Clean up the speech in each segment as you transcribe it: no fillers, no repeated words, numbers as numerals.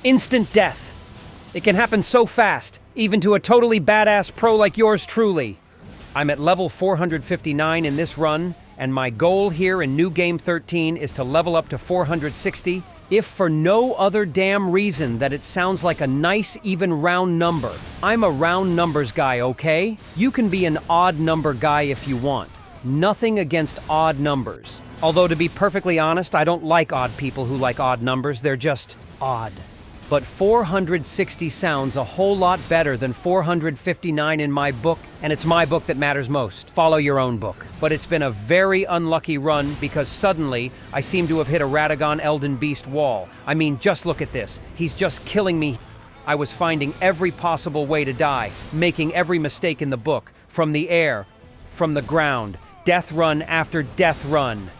Instant death. It can happen so fast, even to a totally badass pro like yours truly. I'm at level 459 in this run, and my goal here in New Game 13 is to level up to 460, if for no other damn reason that it sounds like a nice even round number. I'm a round numbers guy, okay? You can be an odd number guy if you want. Nothing against odd numbers. Although to be perfectly honest, I don't like odd people who like odd numbers, they're just odd. But 460 sounds a whole lot better than 459 in my book, and it's my book that matters most. Follow your own book. But it's been a very unlucky run because suddenly I seem to have hit a Radagon Elden Beast wall. I mean, just look at this. He's just killing me. I was finding every possible way to die, making every mistake in the book, from the air, from the ground, death run after death run.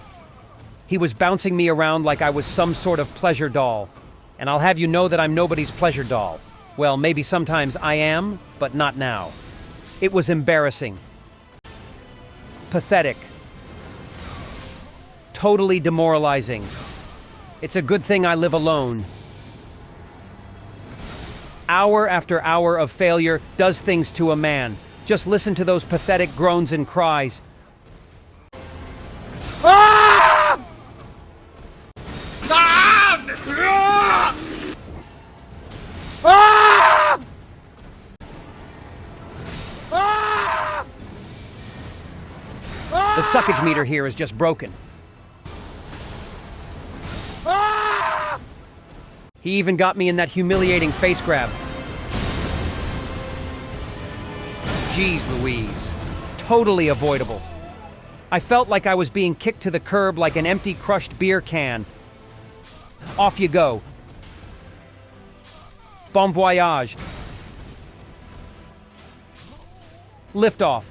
He was bouncing me around like I was some sort of pleasure doll. And I'll have you know that I'm nobody's pleasure doll. Well, maybe sometimes I am, but not now. It was embarrassing. Pathetic. Totally demoralizing. It's a good thing I live alone. Hour after hour of failure does things to a man. Just listen to those pathetic groans and cries. The suckage meter here is just broken. He even got me in that humiliating face grab. Jeez Louise. Totally avoidable. I felt like I was being kicked to the curb like an empty crushed beer can. Off you go. Bon voyage. Lift off.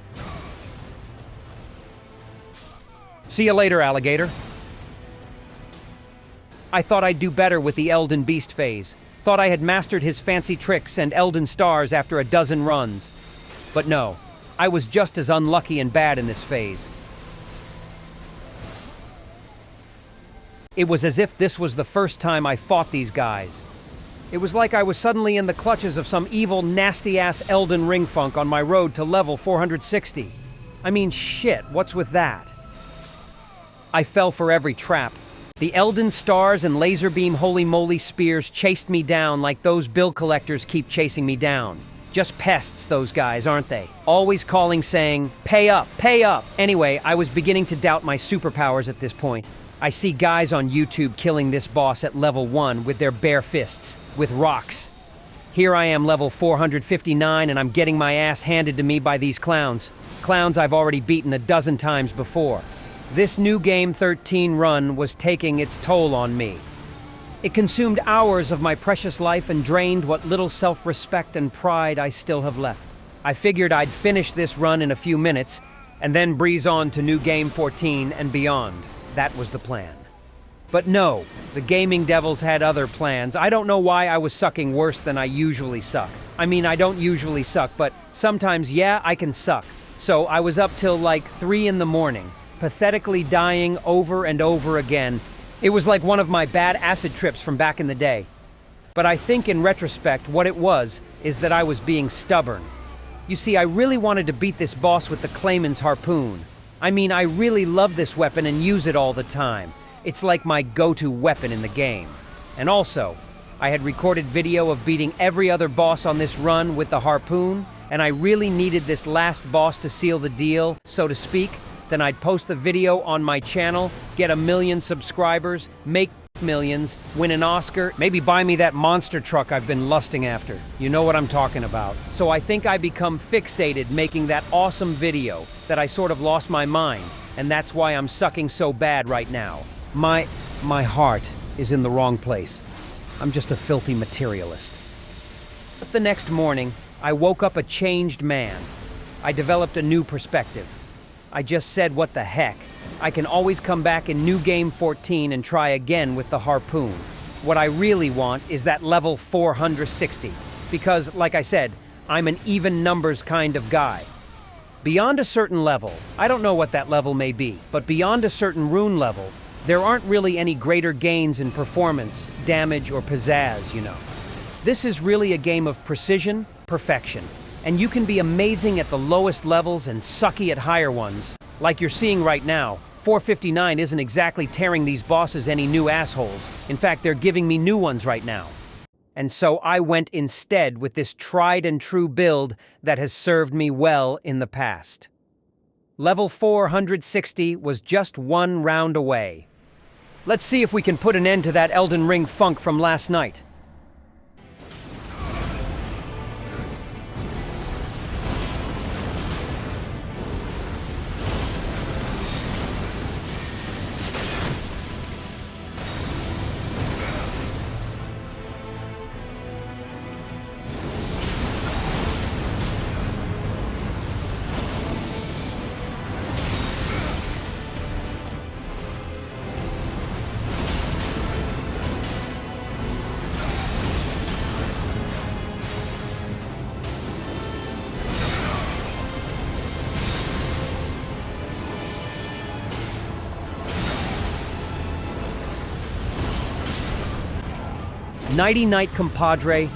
See you later, alligator. I thought I'd do better with the Elden Beast phase. Thought I had mastered his fancy tricks and Elden stars after a dozen runs. But no, I was just as unlucky and bad in this phase. It was as if this was the first time I fought these guys. It was like I was suddenly in the clutches of some evil, nasty-ass Elden Ring funk on my road to level 460. I mean, shit, what's with that? I fell for every trap. The Elden stars and laser beam holy moly spears chased me down like those bill collectors keep chasing me down. Just pests, those guys, aren't they? Always calling saying, pay up, pay up. Anyway, I was beginning to doubt my superpowers at this point. I see guys on YouTube killing this boss at level 1 with their bare fists, with rocks. Here I am level 459 and I'm getting my ass handed to me by these clowns. Clowns I've already beaten a dozen times before. This New Game 13 run was taking its toll on me. It consumed hours of my precious life and drained what little self-respect and pride I still have left. I figured I'd finish this run in a few minutes and then breeze on to New Game 14 and beyond. That was the plan. But no, the gaming devils had other plans. I don't know why I was sucking worse than I usually suck. I mean, I don't usually suck, but sometimes, yeah, I can suck. So I was up till like 3 in the morning. Pathetically dying over and over again. It was like one of my bad acid trips from back in the day. But I think in retrospect, what it was is that I was being stubborn. You see, I really wanted to beat this boss with the Clayman's harpoon. I mean, I really love this weapon and use it all the time. It's like my go-to weapon in the game. And also, I had recorded video of beating every other boss on this run with the harpoon, and I really needed this last boss to seal the deal, so to speak. Then I'd post the video on my channel, get 1 million subscribers, make millions, win an Oscar, maybe buy me that monster truck I've been lusting after. You know what I'm talking about. So I think I become fixated making that awesome video that I sort of lost my mind, and that's why I'm sucking so bad right now. My heart is in the wrong place. I'm just a filthy materialist. But the next morning, I woke up a changed man. I developed a new perspective. I just said, what the heck? I can always come back in New Game 14 and try again with the harpoon. What I really want is that level 460. Because, like I said, I'm an even numbers kind of guy. Beyond a certain level, I don't know what that level may be, but beyond a certain rune level, there aren't really any greater gains in performance, damage, or pizzazz, you know. This is really a game of precision, perfection. And you can be amazing at the lowest levels and sucky at higher ones. Like you're seeing right now, 459 isn't exactly tearing these bosses any new assholes. In fact, they're giving me new ones right now. And so I went instead with this tried and true build that has served me well in the past. Level 460 was just one round away. Let's see if we can put an end to that Elden Ring funk from last night. Nighty-night, compadre.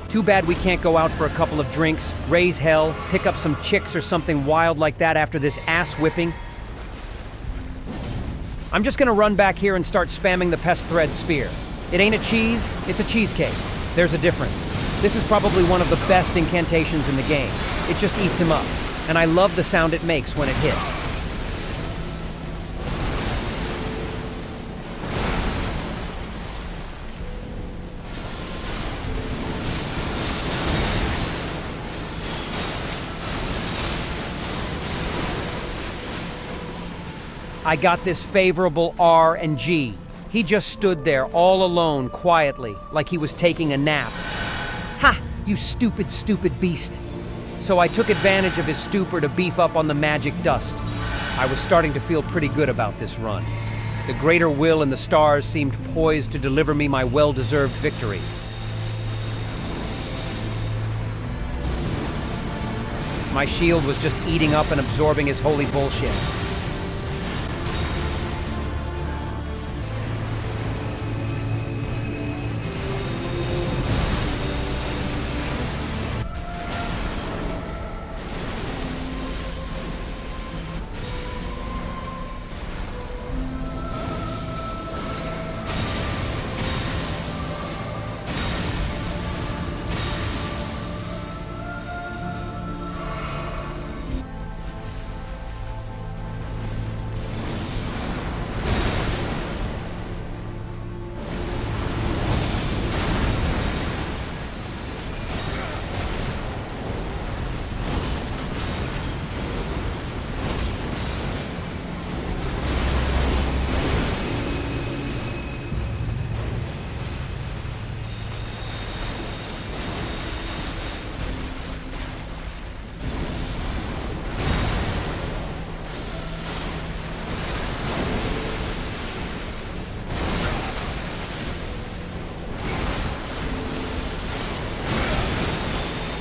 Too bad we can't go out for a couple of drinks, raise hell, pick up some chicks or something wild like that after this ass whipping. I'm just gonna run back here and start spamming the pest thread spear. It ain't a cheese, it's a cheesecake. There's a difference. This is probably one of the best incantations in the game. It just eats him up, and I love the sound it makes when it hits. I got this favorable R and G. He just stood there all alone, quietly, like he was taking a nap. Ha! You stupid, stupid beast. So I took advantage of his stupor to beef up on the magic dust. I was starting to feel pretty good about this run. The greater will and the stars seemed poised to deliver me my well-deserved victory. My shield was just eating up and absorbing his holy bullshit.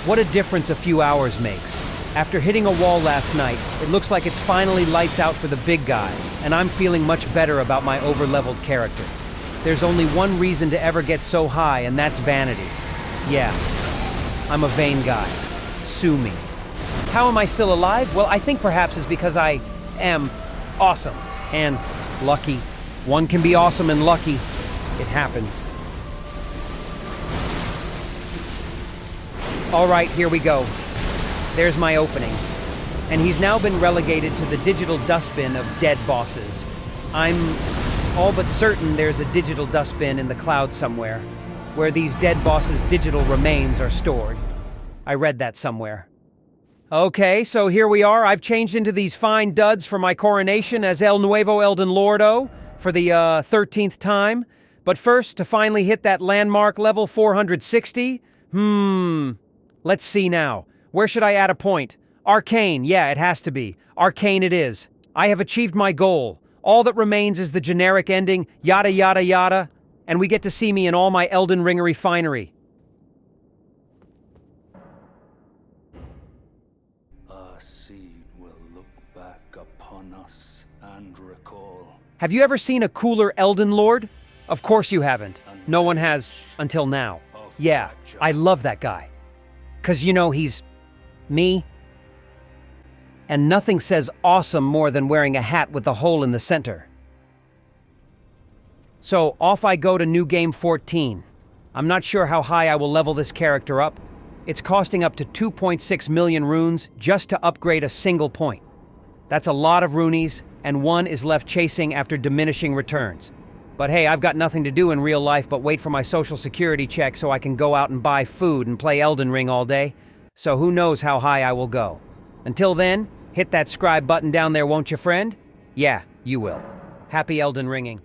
What a difference a few hours makes. After hitting a wall last night, it looks like it's finally lights out for the big guy, and I'm feeling much better about my over-leveled character. There's only one reason to ever get so high, and that's vanity. Yeah, I'm a vain guy. Sue me. How am I still alive? Well, I think perhaps it's because I am awesome and lucky. One can be awesome and lucky. It happens. All right, here we go. There's my opening. And he's now been relegated to the digital dustbin of dead bosses. I'm all but certain there's a digital dustbin in the cloud somewhere, where these dead bosses' digital remains are stored. I read that somewhere. Okay, so here we are. I've changed into these fine duds for my coronation as El Nuevo Elden Lordo for the 13th time. But first, to finally hit that landmark level 460, let's see now. Where should I add a point? Arcane, yeah, it has to be. Arcane it is. I have achieved my goal. All that remains is the generic ending, yada yada yada, and we get to see me in all my Elden Ringery finery. Our seed will look back upon us and recall. Have you ever seen a cooler Elden Lord? Of course you haven't. No one has until now. Yeah, I love that guy. 'Cause you know, he's me. And nothing says awesome more than wearing a hat with a hole in the center. So off I go to New Game 14. I'm not sure how high I will level this character up. It's costing up to 2.6 million runes just to upgrade a single point. That's a lot of runies, and one is left chasing after diminishing returns. But hey, I've got nothing to do in real life but wait for my social security check so I can go out and buy food and play Elden Ring all day. So who knows how high I will go. Until then, hit that subscribe button down there, won't you, friend? Yeah, you will. Happy Elden Ringing.